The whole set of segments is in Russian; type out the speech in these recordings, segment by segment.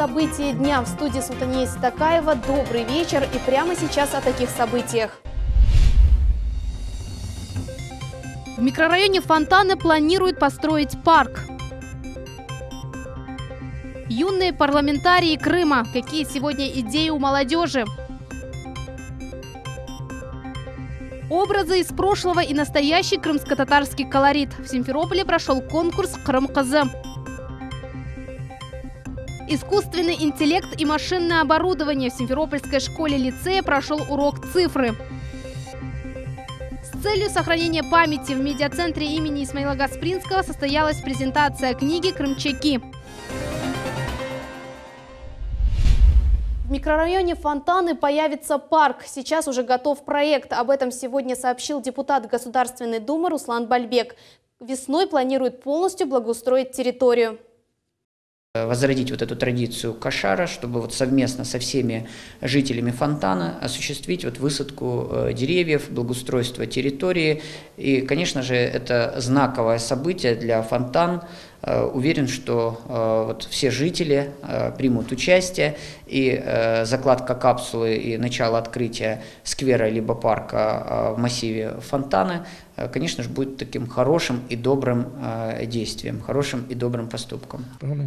события дня. В студии Султания Ситакаева. Добрый вечер и прямо сейчас о таких событиях. В микрорайоне Фонтаны планируют построить парк. Юные парламентарии Крыма. Какие сегодня идеи у молодежи? Образы из прошлого и настоящий крымско-татарский колорит. В Симферополе прошел конкурс «Крым-Кызы». Искусственный интеллект и машинное оборудование. В Симферопольской школе-лицее прошел урок цифры. С целью сохранения памяти в медиацентре имени Исмаила Гаспринского состоялась презентация книги «Крымчаки». В микрорайоне Фонтаны появится парк. Сейчас уже готов проект. Об этом сегодня сообщил депутат Государственной Думы Руслан Бальбек. Весной планирует полностью благоустроить территорию. Возродить вот эту традицию кошара, чтобы вот совместно со всеми жителями Фонтана осуществить вот высадку деревьев, благоустройство территории. И, конечно же, это знаковое событие для Фонтан. Уверен, что вот все жители примут участие, и закладка капсулы и начало открытия сквера либо парка в массиве Фонтаны, конечно же, будет таким хорошим и добрым действием, хорошим и добрым поступком.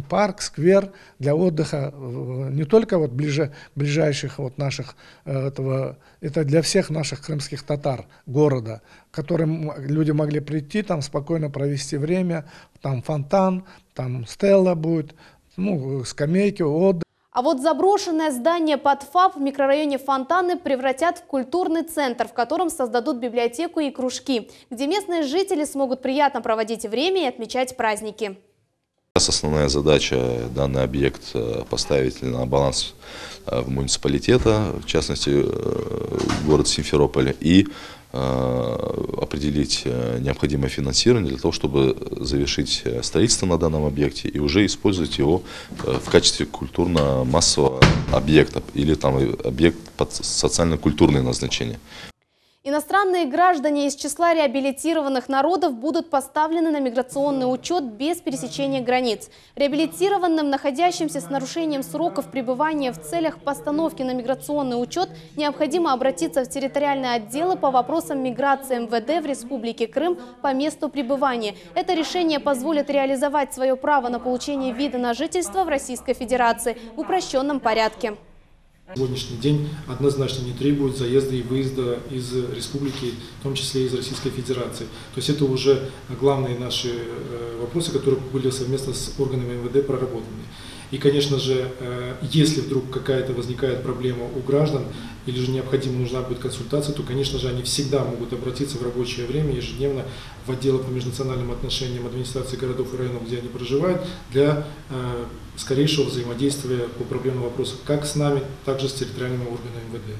Парк, сквер для отдыха не только вот ближайших вот наших, это для всех наших крымских татар города, к которым люди могли прийти, там спокойно провести время, там фонтан, там стелла будет, скамейки, отдых. А вот заброшенное здание под ФАП в микрорайоне Фонтаны превратят в культурный центр, в котором создадут библиотеку и кружки, где местные жители смогут приятно проводить время и отмечать праздники. Основная задача данный объект поставить на баланс муниципалитета, в частности город Симферополя, и определить необходимое финансирование для того, чтобы завершить строительство на данном объекте и уже использовать его в качестве культурно-массового объекта или там объект под социально-культурное назначение. Иностранные граждане из числа реабилитированных народов будут поставлены на миграционный учет без пересечения границ. Реабилитированным, находящимся с нарушением сроков пребывания в целях постановки на миграционный учет, необходимо обратиться в территориальные отделы по вопросам миграции МВД в Республике Крым по месту пребывания. Это решение позволит реализовать свое право на получение вида на жительство в Российской Федерации в упрощенном порядке. Сегодняшний день однозначно не требует заезда и выезда из республики, в том числе из Российской Федерации. То есть это уже главные наши вопросы, которые были совместно с органами МВД проработаны. И, конечно же, если вдруг какая-то возникает проблема у граждан или же нужна будет консультация, то, конечно же, они всегда могут обратиться в рабочее время ежедневно в отделы по межнациональным отношениям администрации городов и районов, где они проживают, для скорейшего взаимодействия по проблемным вопросам как с нами, так и с территориальными органами МВД.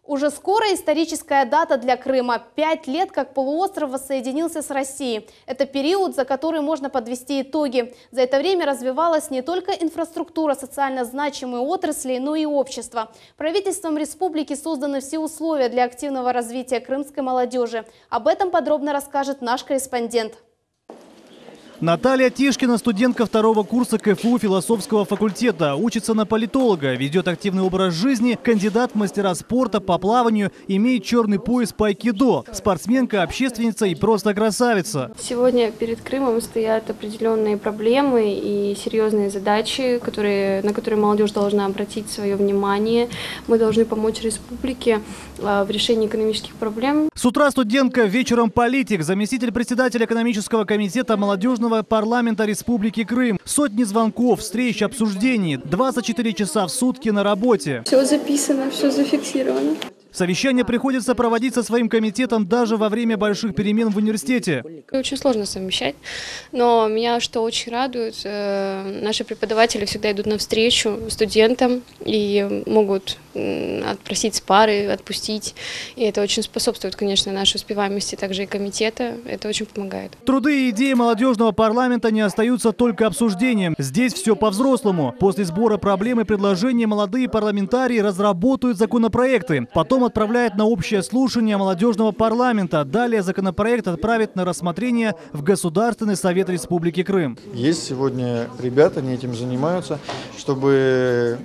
Уже скоро историческая дата для Крыма. 5 лет, как полуостров воссоединился с Россией. Это период, за который можно подвести итоги. За это время развивалась не только инфраструктура социально значимой отрасли, но и общество. Правительством республики созданы все условия для активного развития крымской молодежи. Об этом подробно расскажет наш корреспондент. Наталья Тишкина, студентка 2-го курса КФУ философского факультета, учится на политолога, ведет активный образ жизни, кандидат в мастера спорта по плаванию, имеет черный пояс по айкидо, спортсменка, общественница и просто красавица. Сегодня перед Крымом стоят определенные проблемы и серьезные задачи, на которые молодежь должна обратить свое внимание. Мы должны помочь республике в решении экономических проблем. С утра студентка, вечером политик, заместитель председателя экономического комитета молодежного парламента Республики Крым. Сотни звонков, встреч, обсуждений, 24 часа в сутки на работе. Все записано, все зафиксировано. Совещания приходится проводить со своим комитетом даже во время больших перемен в университете. Очень сложно совмещать, но меня что очень радует, наши преподаватели всегда идут навстречу студентам и могут отпросить с пары, отпустить. И это очень способствует, конечно, нашей успеваемости, также и комитета. Это очень помогает. Труды и идеи молодежного парламента не остаются только обсуждением. Здесь все по-взрослому. После сбора проблем и предложений молодые парламентарии разработают законопроекты. Потом Госдума отправляет на общее слушание молодежного парламента. Далее законопроект отправит на рассмотрение в Государственный совет Республики Крым. Есть сегодня ребята, они этим занимаются, чтобы,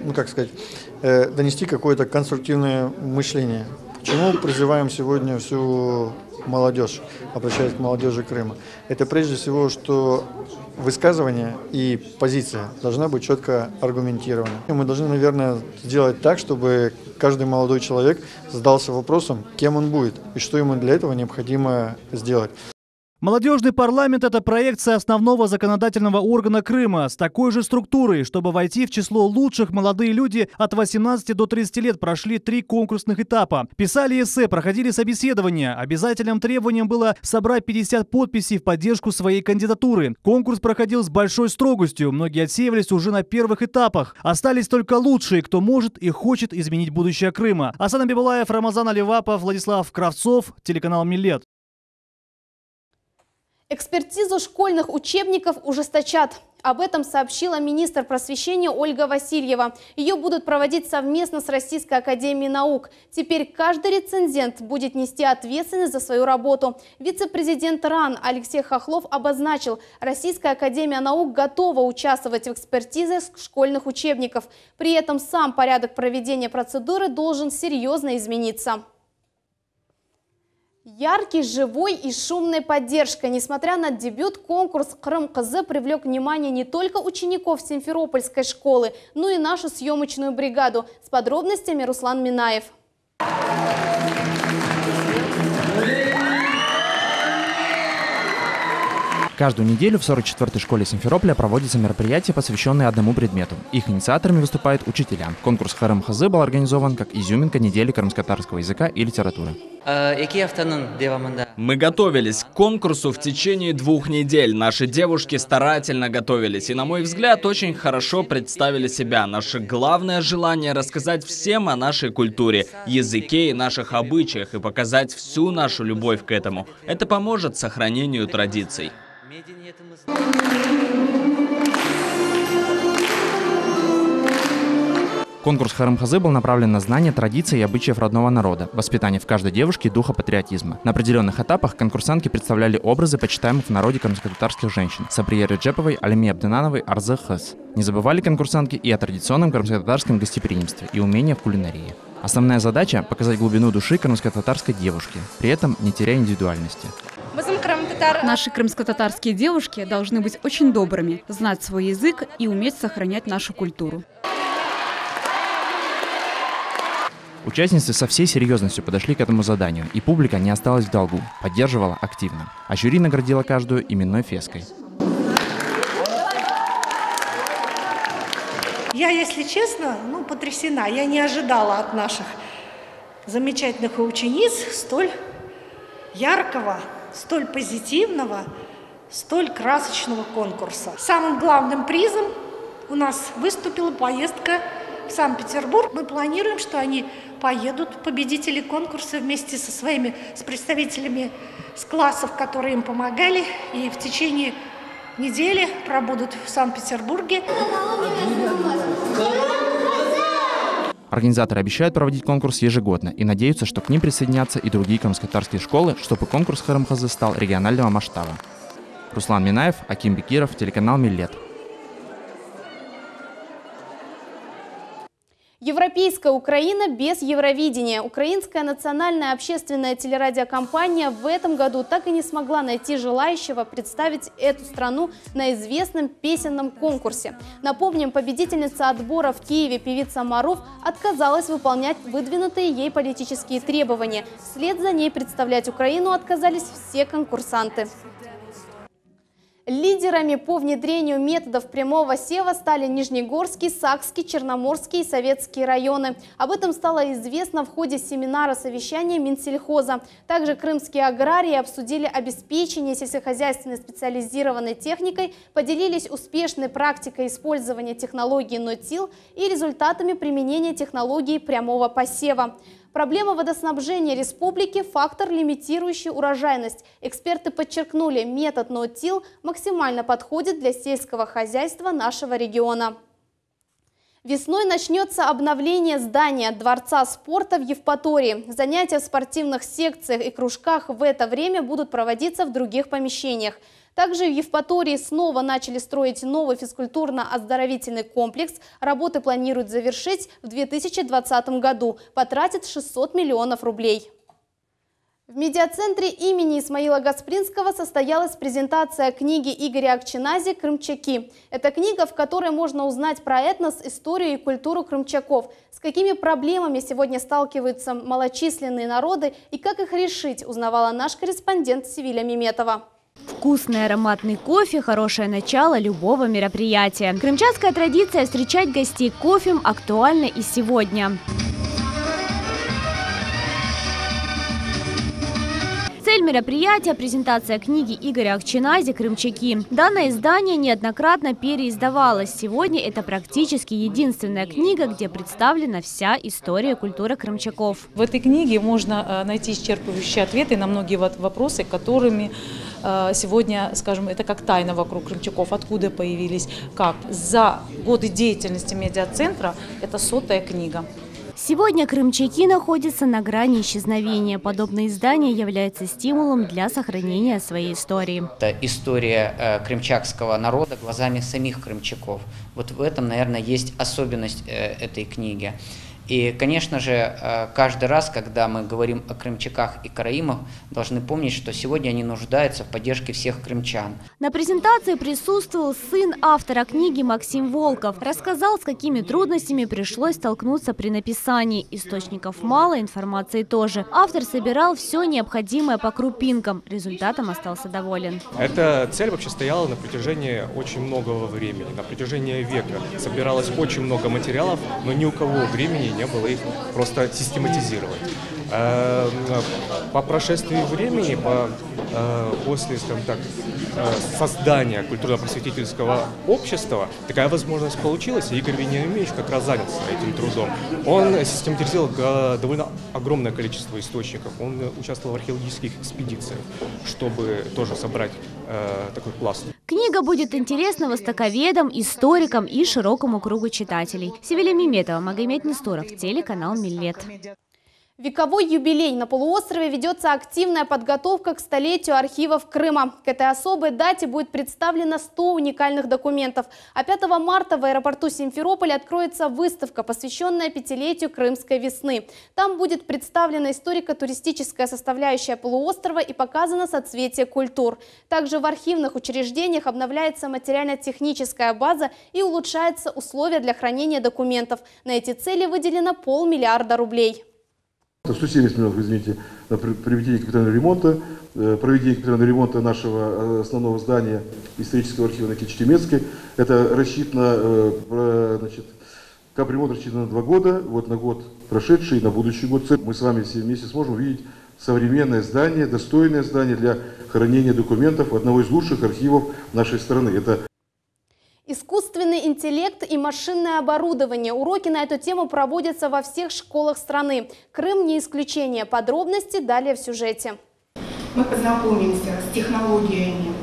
донести какое-то конструктивное мышление. К чему призываем сегодня всю молодежь, обращаясь к молодежи Крыма? Это прежде всего, что высказывание и позиция должна быть четко аргументирована. Мы должны, наверное, сделать так, чтобы каждый молодой человек задался вопросом, кем он будет и что ему для этого необходимо сделать. Молодежный парламент – это проекция основного законодательного органа Крыма с такой же структурой. Чтобы войти в число лучших, молодые люди от 18 до 30 лет прошли 3 конкурсных этапа. Писали эссе, проходили собеседования. Обязательным требованием было собрать 50 подписей в поддержку своей кандидатуры. Конкурс проходил с большой строгостью. Многие отсеивались уже на первых этапах. Остались только лучшие, кто может и хочет изменить будущее Крыма. Асан Абибулаев, Рамазан Аливапов, Владислав Кравцов, телеканал Милет. Экспертизу школьных учебников ужесточат. Об этом сообщила министр просвещения Ольга Васильева. Ее будут проводить совместно с Российской академией наук. Теперь каждый рецензент будет нести ответственность за свою работу. Вице-президент РАН Алексей Хохлов обозначил, Российская академия наук готова участвовать в экспертизе школьных учебников. При этом сам порядок проведения процедуры должен серьезно измениться. Яркий, живой и шумной поддержкой. Несмотря на дебют, конкурс «Крым-Кызы» привлек внимание не только учеников Симферопольской школы, но и нашу съемочную бригаду. С подробностями Руслан Минаев. Каждую неделю в 44-й школе Симферополя проводится мероприятие, посвященное одному предмету. Их инициаторами выступают учителя. Конкурс «Крым-Кызы» был организован как изюминка недели крымско-татарского языка и литературы. Мы готовились к конкурсу в течение 2 недель. Наши девушки старательно готовились и, на мой взгляд, очень хорошо представили себя. Наше главное желание — рассказать всем о нашей культуре, языке и наших обычаях и показать всю нашу любовь к этому. Это поможет сохранению традиций. Конкурс «Крым-Кызы» был направлен на знание традиций и обычаев родного народа, воспитание в каждой девушке духа патриотизма. На определенных этапах конкурсантки представляли образы почитаемых в народе крымско-татарских женщин – Сабрия Реджеповой, Алиме Абдынановой, Арзы Хыз. Не забывали конкурсантки и о традиционном крымско-татарском гостеприимстве и умении в кулинарии. Основная задача – показать глубину души крымско-татарской девушки, при этом не теряя индивидуальности. Наши крымско-татарские девушки должны быть очень добрыми, знать свой язык и уметь сохранять нашу культуру. Участницы со всей серьезностью подошли к этому заданию, и публика не осталась в долгу, поддерживала активно. А жюри наградила каждую именной феской. Я, если честно, потрясена. Я не ожидала от наших замечательных учениц столь яркого, столь позитивного, столь красочного конкурса. Самым главным призом у нас выступила поездка в Санкт-Петербург. Мы планируем, что они поедут, победители конкурса, вместе с представителями с классов, которые им помогали, и в течение недели пробудут в Санкт-Петербурге. Организаторы обещают проводить конкурс ежегодно и надеются, что к ним присоединятся и другие крымско-татарские школы, чтобы конкурс «Крым-Кызы» стал регионального масштаба. Руслан Минаев, Аким Бекиров, телеканал Милет. Европейская Украина без Евровидения. Украинская национальная общественная телерадиокомпания в этом году так и не смогла найти желающего представить эту страну на известном песенном конкурсе. Напомним, победительница отбора в Киеве певица Маруф отказалась выполнять выдвинутые ей политические требования. Вслед за ней представлять Украину отказались все конкурсанты. Лидерами по внедрению методов прямого сева стали Нижнегорский, Сакский, Черноморский и Советские районы. Об этом стало известно в ходе семинара совещания Минсельхоза. Также крымские аграрии обсудили обеспечение сельскохозяйственной специализированной техникой, поделились успешной практикой использования технологии НОТИЛ и результатами применения технологии прямого посева. Проблема водоснабжения республики – фактор, лимитирующий урожайность. Эксперты подчеркнули, метод НОТИЛ максимально подходит для сельского хозяйства нашего региона. Весной начнется обновление здания Дворца спорта в Евпатории. Занятия в спортивных секциях и кружках в это время будут проводиться в других помещениях. Также в Евпатории снова начали строить новый физкультурно-оздоровительный комплекс. Работы планируют завершить в 2020 году. Потратят 600 миллионов рублей. В медиацентре имени Исмаила Гаспринского состоялась презентация книги Игоря Акчинази «Крымчаки». Это книга, в которой можно узнать про этнос, историю и культуру крымчаков, с какими проблемами сегодня сталкиваются малочисленные народы и как их решить, узнавала наш корреспондент Севиля Меметова. Вкусный ароматный кофе – хорошее начало любого мероприятия. Крымчатская традиция встречать гостей кофе актуальна и сегодня. Цель мероприятия – презентация книги Игоря Акчинази «Крымчаки». Данное издание неоднократно переиздавалось. Сегодня это практически единственная книга, где представлена вся история и культура крымчаков. В этой книге можно найти исчерпывающие ответы на многие вопросы, которыми сегодня, скажем, это как тайна вокруг крымчаков, откуда появились, как. За годы деятельности медиацентра это 100-я книга. Сегодня крымчаки находятся на грани исчезновения. Подобное издание является стимулом для сохранения своей истории. Это история крымчакского народа глазами самих крымчаков. Вот в этом, наверное, есть особенность этой книги. И, конечно же, каждый раз, когда мы говорим о крымчаках и караимах, должны помнить, что сегодня они нуждаются в поддержке всех крымчан. На презентации присутствовал сын автора книги Максим Волков. Рассказал, с какими трудностями пришлось столкнуться при написании. Источников мало, информации тоже. Автор собирал все необходимое по крупинкам. Результатом остался доволен. Эта цель вообще стояла на протяжении очень многого времени, на протяжении века. Собиралось очень много материалов, но ни у кого времени не было их просто систематизировать. По прошествии времени, после, скажем так, создания культурно-просветительского общества, такая возможность получилась, и Игорь Вениаминович как раз занялся этим трудом. Он систематизировал довольно огромное количество источников, он участвовал в археологических экспедициях, чтобы тоже собрать такой пласт. Книга будет интересна востоковедам, историкам и широкому кругу читателей. Севиля Меметова, Магомед Нестуров, телеканал Миллет. Вековой юбилей на полуострове ведется активная подготовка к столетию архивов Крыма. К этой особой дате будет представлено 100 уникальных документов. А 5 марта в аэропорту Симферополя откроется выставка, посвященная 5-летию Крымской весны. Там будет представлена историко-туристическая составляющая полуострова и показано соцветие культур. Также в архивных учреждениях обновляется материально-техническая база и улучшаются условия для хранения документов. На эти цели выделено 500 миллиарда рублей. 170 миллионов, извините, на проведение капитального ремонта нашего основного здания исторического архива на Кичтемецкой. Это рассчитано, капремонт рассчитан на 2 года, вот на год прошедший, на будущий год. Мы с вами все вместе сможем увидеть современное здание, достойное здание для хранения документов одного из лучших архивов нашей страны. Это Искусственный интеллект и машинное оборудование. Уроки на эту тему проводятся во всех школах страны. Крым не исключение. Подробности далее в сюжете. Мы познакомимся с технологиями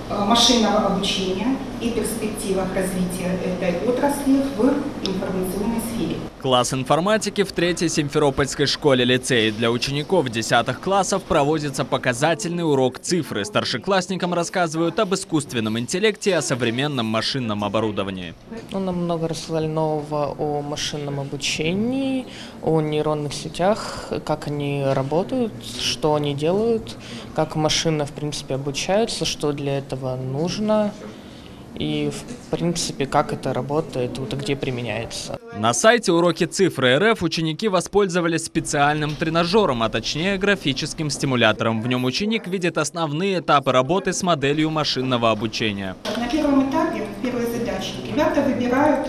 машинного обучения и перспективах развития этой отрасли в информационной сфере. Класс информатики в 3-й Симферопольской школе-лицее. Для учеников 10 классов проводится показательный урок цифры. Старшеклассникам рассказывают об искусственном интеллекте и о современном машинном оборудовании. Нам много рассказали нового о машинном обучении, о нейронных сетях, как они работают, что они делают, как машины, в принципе, обучаются, что для этого нужно. И, в принципе, как это работает, вот, где применяется. На сайте «Уроки цифры РФ» ученики воспользовались специальным тренажером, а точнее графическим стимулятором. В нем ученик видит основные этапы работы с моделью машинного обучения. На первом этапе, в первой задаче, ребята выбирают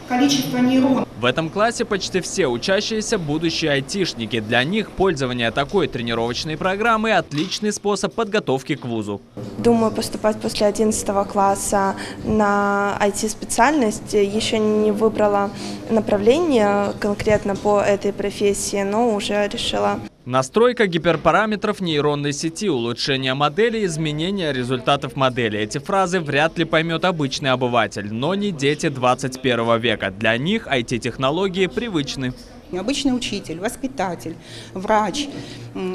количество нейронов. В этом классе почти все учащиеся будущие айтишники. Для них пользование такой тренировочной программой – отличный способ подготовки к вузу. Думаю поступать после 11 класса на IT-специальность. Еще не выбрала направление конкретно по этой профессии, но уже решила. Настройка гиперпараметров нейронной сети, улучшение модели, изменение результатов модели. Эти фразы вряд ли поймет обычный обыватель, но не дети 21 века. Для них IT-технологии привычны. Обычный учитель, воспитатель, врач,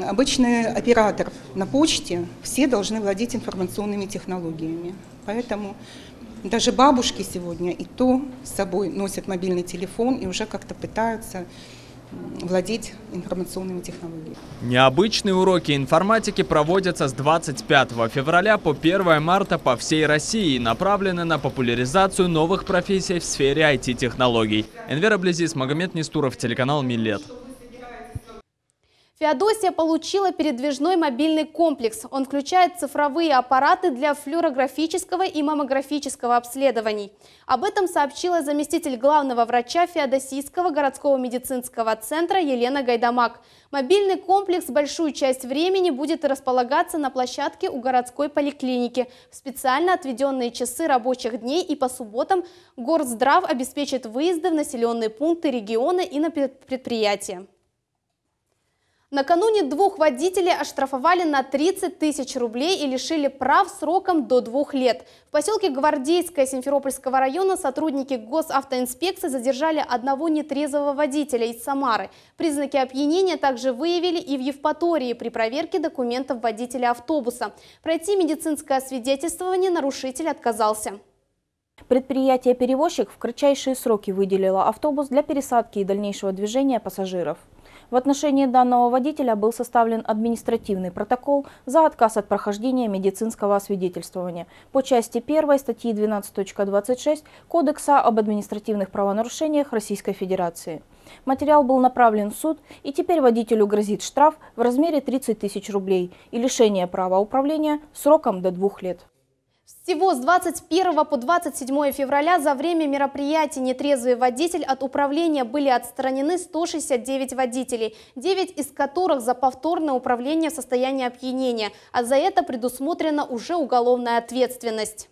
обычный оператор на почте – все должны владеть информационными технологиями. Поэтому даже бабушки сегодня и то с собой носят мобильный телефон и уже как-то пытаются владеть информационными технологиями. Необычные уроки информатики проводятся с 25 февраля по 1 марта по всей России и направлены на популяризацию новых профессий в сфере IT-технологий. Энвер Аблезис, Магомед Нестуров, телеканал Милет. Феодосия получила передвижной мобильный комплекс. Он включает цифровые аппараты для флюорографического и маммографического обследований. Об этом сообщила заместитель главного врача Феодосийского городского медицинского центра Елена Гайдамак. Мобильный комплекс большую часть времени будет располагаться на площадке у городской поликлиники. В специально отведенные часы рабочих дней и по субботам Горздрав обеспечит выезды в населенные пункты региона и на предприятия. Накануне 2 водителей оштрафовали на 30 тысяч рублей и лишили прав сроком до 2 лет. В поселке Гвардейское Симферопольского района сотрудники госавтоинспекции задержали одного нетрезвого водителя из Самары. Признаки опьянения также выявили и в Евпатории при проверке документов водителя автобуса. Пройти медицинское освидетельствование нарушитель отказался. Предприятие-перевозчик в кратчайшие сроки выделило автобус для пересадки и дальнейшего движения пассажиров. В отношении данного водителя был составлен административный протокол за отказ от прохождения медицинского освидетельствования по части 1 статьи 12.26 Кодекса об административных правонарушениях Российской Федерации. Материал был направлен в суд, и теперь водителю грозит штраф в размере 30 тысяч рублей и лишение права управления сроком до 2 лет. Всего с 21 по 27 февраля за время мероприятий «Нетрезвый водитель» от управления были отстранены 169 водителей, 9 из которых за повторное управление в состоянии опьянения, а за это предусмотрена уже уголовная ответственность.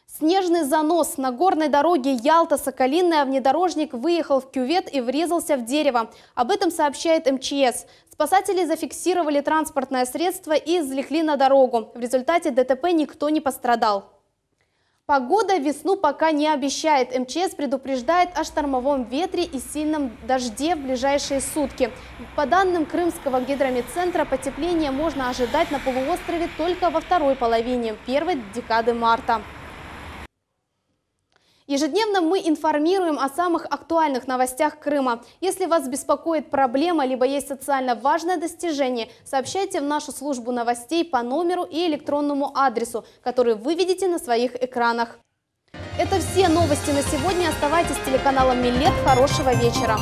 Снежный занос. На горной дороге Ялта-Соколиная внедорожник выехал в кювет и врезался в дерево. Об этом сообщает МЧС. Спасатели зафиксировали транспортное средство и извлекли на дорогу. В результате ДТП никто не пострадал. Погода весну пока не обещает. МЧС предупреждает о штормовом ветре и сильном дожде в ближайшие сутки. По данным Крымского гидрометцентра, потепление можно ожидать на полуострове только во второй половине первой декады марта. Ежедневно мы информируем о самых актуальных новостях Крыма. Если вас беспокоит проблема, либо есть социально важное достижение, сообщайте в нашу службу новостей по номеру и электронному адресу, который вы видите на своих экранах. Это все новости на сегодня. Оставайтесь с телеканалом Милет. Хорошего вечера.